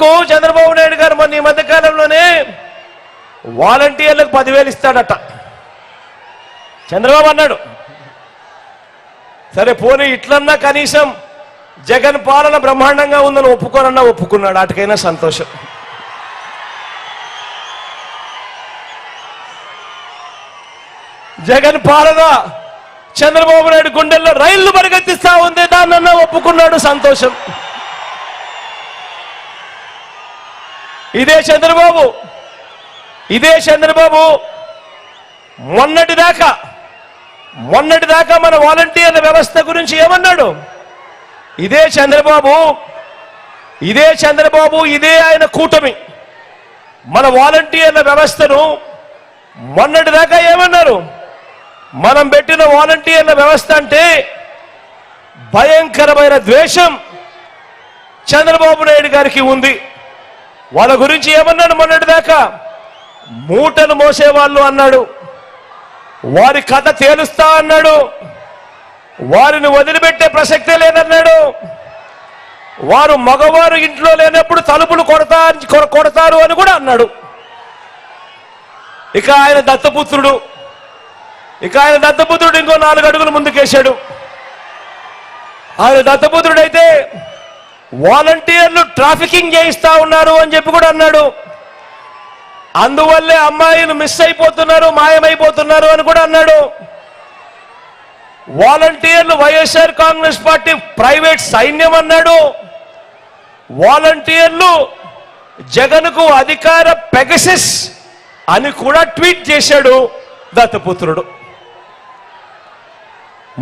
వ్యవస్థకు చంద్రబాబు నాయుడు గారు మొన్న ఈ మధ్య కాలంలోనే వాలంటీర్లకు 10,000 ఇస్తాడట. చంద్రబాబు అన్నాడు. సరే పోనీ ఇట్లన్నా కనీసం జగన్ పాలన బ్రహ్మాండంగా ఉందని ఒప్పుకోనన్నా ఒప్పుకున్నాడు. అటుకైనా సంతోషం. జగన్ పాలన చంద్రబాబు నాయుడు గుండెల్లో రైళ్లు పరిగెత్తిస్తా ఉంది, దాన్నన్నా ఒప్పుకున్నాడు, సంతోషం. ఇదే చంద్రబాబు మొన్నటిదాకా మన వాలంటీర్ల వ్యవస్థ గురించి ఏమన్నాడు? ఇదే చంద్రబాబు ఇదే ఆయన కూటమి మన వాలంటీర్ల వ్యవస్థను మొన్నటిదాకా ఏమన్నారు? మనం పెట్టిన వాలంటీర్ల వ్యవస్థ అంటే భయంకరమైన ద్వేషం చంద్రబాబు నాయుడు గారికి ఉంది. వాళ్ళ గురించి ఏమన్నాడు? మొన్నటిదాకా మూటలు మోసేవాళ్ళు అన్నాడు, వారి కథ తేలుస్తా అన్నాడు, వారిని వదిలిపెట్టే ప్రసక్తే లేదన్నాడు, వారు మగవారు ఇంట్లో లేనప్పుడు తలుపులు కొడతారు అని కూడా అన్నాడు. ఇక ఆయన దత్తపుత్రుడు ఇంకో 4 అడుగులు ముందుకేశాడు. ఆయన దత్తపుత్రుడైతే వాలంటీర్లు ట్రాఫికింగ్ చేయిస్తా ఉన్నారు అని చెప్పి కూడా అన్నాడు. అందువల్లే అమ్మాయిలు మిస్ అయిపోతున్నారు, మాయమైపోతున్నారు అని కూడా అన్నాడు. వాలంటీర్లు వైఎస్ఆర్ కాంగ్రెస్ పార్టీ ప్రైవేట్ సైన్యం అన్నాడు. వాలంటీర్లు జగన్కు అధికార పెగసిస్ అని కూడా ట్వీట్ చేశాడు దత్తపుత్రుడు.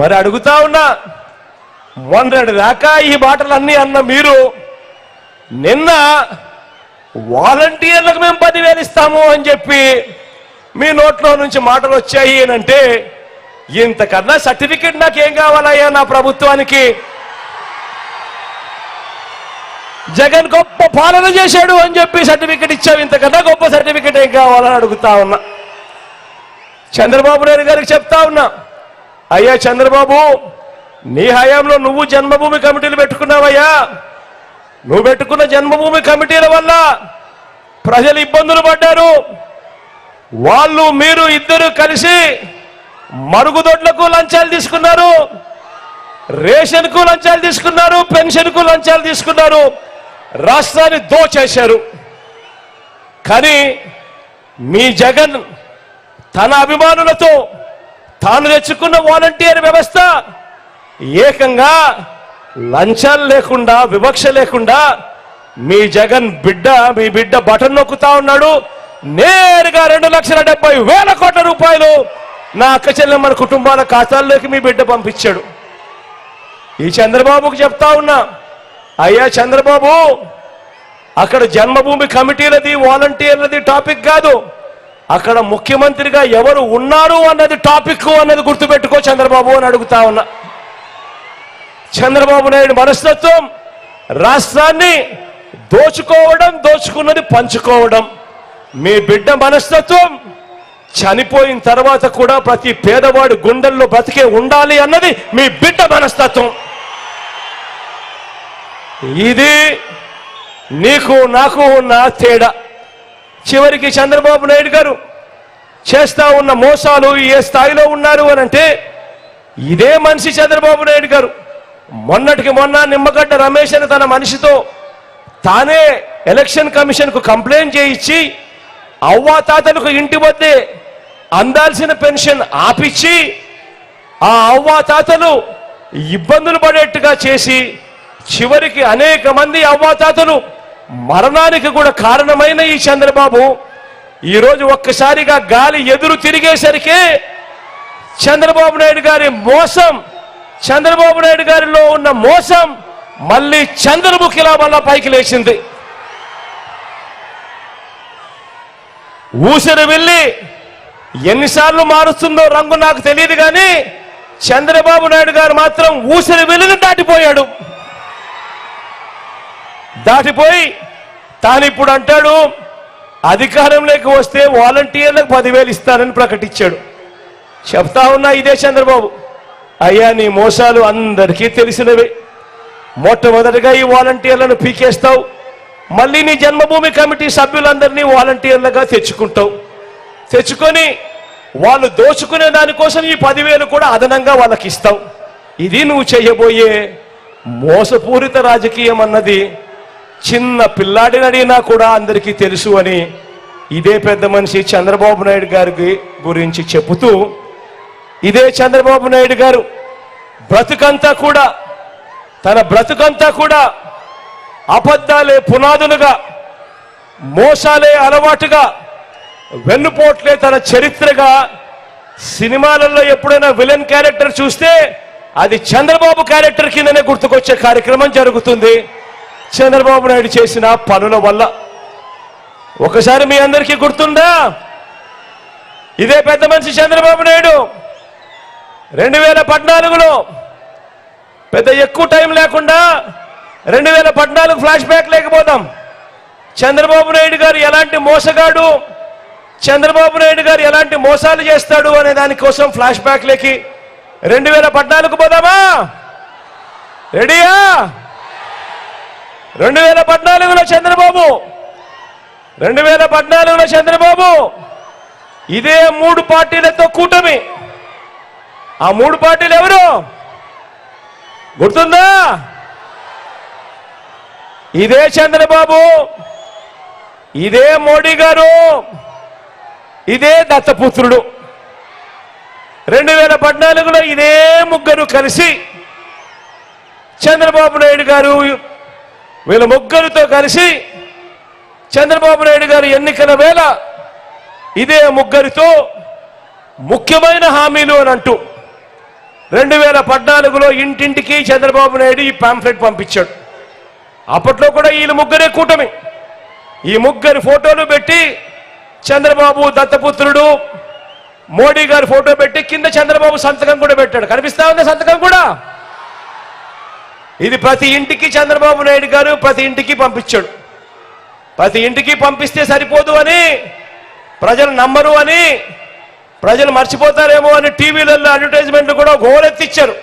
మరి అడుగుతా ఉన్నా, మొన్నటిదాకా ఈ మాటలన్నీ అన్న మీరు నిన్న వాలంటీర్లకు మేము 10,000 ఇస్తాము అని చెప్పి మీ నోట్లో నుంచి మాటలు వచ్చాయి అంటే ఇంతకన్నా సర్టిఫికెట్ నాకేం కావాలయ్యా? నా ప్రభుత్వానికి జగన్ గొప్ప పాలన చేశాడు అని చెప్పి సర్టిఫికెట్ ఇచ్చావు, ఇంతకన్నా గొప్ప సర్టిఫికెట్ ఏం కావాలని అడుగుతా ఉన్నా. చంద్రబాబు నాయుడు గారికి చెప్తా ఉన్నా, అయ్యా చంద్రబాబు, నీ హయాంలో నువ్వు జన్మభూమి కమిటీలు పెట్టుకున్నావయ్యా. నువ్వు పెట్టుకున్న జన్మభూమి కమిటీల వల్ల ప్రజలు ఇబ్బందులు పడ్డారు. వాళ్ళు మీరు ఇద్దరు కలిసి మరుగుదొడ్లకు లంచాలు తీసుకున్నారు, రేషన్కు లంచాలు తీసుకున్నారు, పెన్షన్కు లంచాలు తీసుకున్నారు, రాష్ట్రాన్ని దోచేశారు. కానీ మీ జగన్ తన అభిమానులతో తాను తెచ్చుకున్న వాలంటీర్ వ్యవస్థ ఏకంగా లంచాలు లేకుండా, వివక్ష లేకుండా మీ బిడ్డ బటన్ నొక్కుతా ఉన్నాడు. నేరుగా 2,70,000 కోట్ల రూపాయలు నా అక్క చెల్లెమ్మల కుటుంబాల ఖాతాల్లోకి మీ బిడ్డ పంపించాడు. ఈ చంద్రబాబుకు చెప్తా ఉన్నా, అయ్యా చంద్రబాబు, అక్కడ జన్మభూమి కమిటీలది వాలంటీర్లది టాపిక్ కాదు, అక్కడ ముఖ్యమంత్రిగా ఎవరు ఉన్నారు అన్నది టాపిక్ అన్నది గుర్తుపెట్టుకో చంద్రబాబు అని అడుగుతా ఉన్నా. చంద్రబాబు నాయుడు మనస్తత్వం రాష్ట్రాన్ని దోచుకోవడం, దోచుకున్నది పంచుకోవడం. మీ బిడ్డ మనస్తత్వం చనిపోయిన తర్వాత కూడా ప్రతి పేదవాడు గుండెల్లో బ్రతికే ఉండాలి అన్నది మీ బిడ్డ మనస్తత్వం. ఇది నీకు నాకు ఉన్న తేడా. చివరికి చంద్రబాబు నాయుడు గారు చేస్తా ఉన్న మోసాలు ఏ స్థాయిలో ఉన్నారు అని అంటే, ఇదే మనిషి చంద్రబాబు నాయుడు గారు మొన్నటికి మొన్న నిమ్మగడ్డ రమేష్ అని తన మనిషితో తానే ఎలక్షన్ కమిషన్కు కంప్లైంట్ చేయించి అవ్వాతాతలకు ఇంటి వద్దే అందాల్సిన పెన్షన్ ఆపిచ్చి ఆ అవ్వాతాతలు ఇబ్బందులు పడేట్టుగా చేసి చివరికి అనేక మంది అవ్వాతాతలు మరణానికి కూడా కారణమైన ఈ చంద్రబాబు ఈరోజు ఒక్కసారిగా గాలి ఎదురు తిరిగేసరికి చంద్రబాబు నాయుడు గారి మోసం, చంద్రబాబు నాయుడు గారిలో ఉన్న మోసం మళ్ళీ చంద్రముఖిలా మళ్ళా పైకి లేచింది. ఊసరి వెళ్ళి ఎన్నిసార్లు మారుస్తుందో రంగు నాకు తెలియదు, కానీ చంద్రబాబు నాయుడు గారు మాత్రం ఊసరి వెళ్ళిని దాటిపోయాడు. దాటిపోయి తాను ఇప్పుడు అంటాడు అధికారంలోకి వస్తే వాలంటీర్లకు 10,000 ఇస్తానని ప్రకటించాడు. చెప్తా ఉన్నా ఇదే చంద్రబాబు, అయ్యా నీ మోసాలు అందరికీ తెలిసినవే. మొట్టమొదటిగా ఈ వాలంటీర్లను పీకేస్తావు, మళ్ళీ నీ జన్మభూమి కమిటీ సభ్యులందరినీ వాలంటీర్లుగా తెచ్చుకొని వాళ్ళు దోచుకునే దానికోసం ఈ 10,000 కూడా అదనంగా వాళ్ళకి ఇస్తావు. ఇది నువ్వు చేయబోయే మోసపూరిత రాజకీయం అన్నది చిన్న పిల్లాడిని అడిగినా కూడా అందరికీ తెలుసు అని ఇదే పెద్ద మనిషి చంద్రబాబు నాయుడు గారి గురించి చెబుతూ, ఇదే చంద్రబాబు నాయుడు గారు తన బ్రతుకంతా కూడా అబద్ధాలే పునాదులుగా, మోసాలే అలవాటుగా, వెన్నుపోట్లే తన చరిత్రగా, సినిమాలలో ఎప్పుడైనా విలన్ క్యారెక్టర్ చూస్తే అది చంద్రబాబు క్యారెక్టర్ కిందనే గుర్తుకొచ్చే కార్యక్రమం జరుగుతుంది చంద్రబాబు నాయుడు చేసిన పనుల వల్ల. ఒకసారి మీ అందరికీ గుర్తుందా, ఇదే పెద్ద మనిషి చంద్రబాబు నాయుడు 2014లో పెద్ద ఎక్కువ టైం లేకుండా 2014 ఫ్లాష్ బ్యాక్ లేకపోతాం. చంద్రబాబు నాయుడు గారు ఎలాంటి మోసగాడు, చంద్రబాబు నాయుడు గారు ఎలాంటి మోసాలు చేస్తాడు అనే దానికోసం ఫ్లాష్ బ్యాక్ లేకి 2014కు పోదామా? రెడీయా? 2014లో చంద్రబాబు ఇదే 3 పార్టీలతో కూటమి. ఆ 3 పార్టీలు ఎవరు గుర్తుందా? ఇదే చంద్రబాబు, ఇదే మోడీ గారు, ఇదే దత్తపుత్రుడు. 2014లో ఇదే ముగ్గురు కలిసి చంద్రబాబు నాయుడు గారు, వీళ్ళ ముగ్గురితో కలిసి చంద్రబాబు నాయుడు గారు ఎన్నికల వేళ ఇదే ముగ్గురితో ముఖ్యమైన హామీలు అని అంటూ 2014లో ఇంటింటికి చంద్రబాబు నాయుడు ఈ పాంఫ్లెట్ పంపించాడు. అప్పట్లో కూడా వీళ్ళు ముగ్గురే కూటమి. ఈ ముగ్గురు ఫోటోలు పెట్టి చంద్రబాబు, దత్తపుత్రుడు, మోడీ గారి ఫోటో పెట్టి కింద చంద్రబాబు సంతకం కూడా పెట్టాడు. కనిపిస్తా ఉంది సంతకం కూడా. ఇది ప్రతి ఇంటికి చంద్రబాబు నాయుడు గారు ప్రతి ఇంటికి పంపించాడు. ప్రతి ఇంటికి పంపిస్తే సరిపోదు అని, ప్రజలు నమ్మరు అని, ప్రజలు మర్చిపోతారేమో అని టీవీలలో అడ్వర్టైజ్మెంట్లు కూడా గోలెత్తిచ్చారు.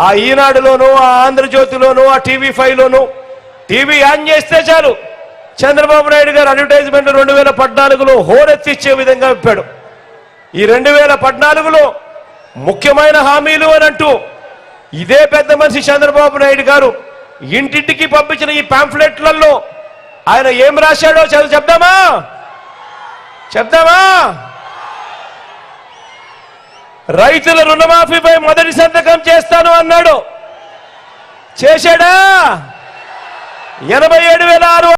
ఆ ఈనాడులోను, ఆ ఆంధ్రజ్యోతిలోను, ఆ TV5లోను టీవీ ఆన్ చేస్తే చాలు చంద్రబాబు నాయుడు గారు అడ్వర్టైజ్మెంట్ 2014లో హోరెత్తిచ్చే విధంగా ఇప్పాడు. ఈ 2014లో ముఖ్యమైన హామీలు అని అంటూ ఇదే పెద్ద మనిషి చంద్రబాబు నాయుడు గారు ఇంటింటికి పంపించిన ఈ పాంఫ్లెట్లలో ఆయన ఏం రాశాడో చెప్దామా? రైతుల రుణమాఫీపై మొదటి సంతకం చేస్తాను అన్నాడు. చేశాడా? 87,600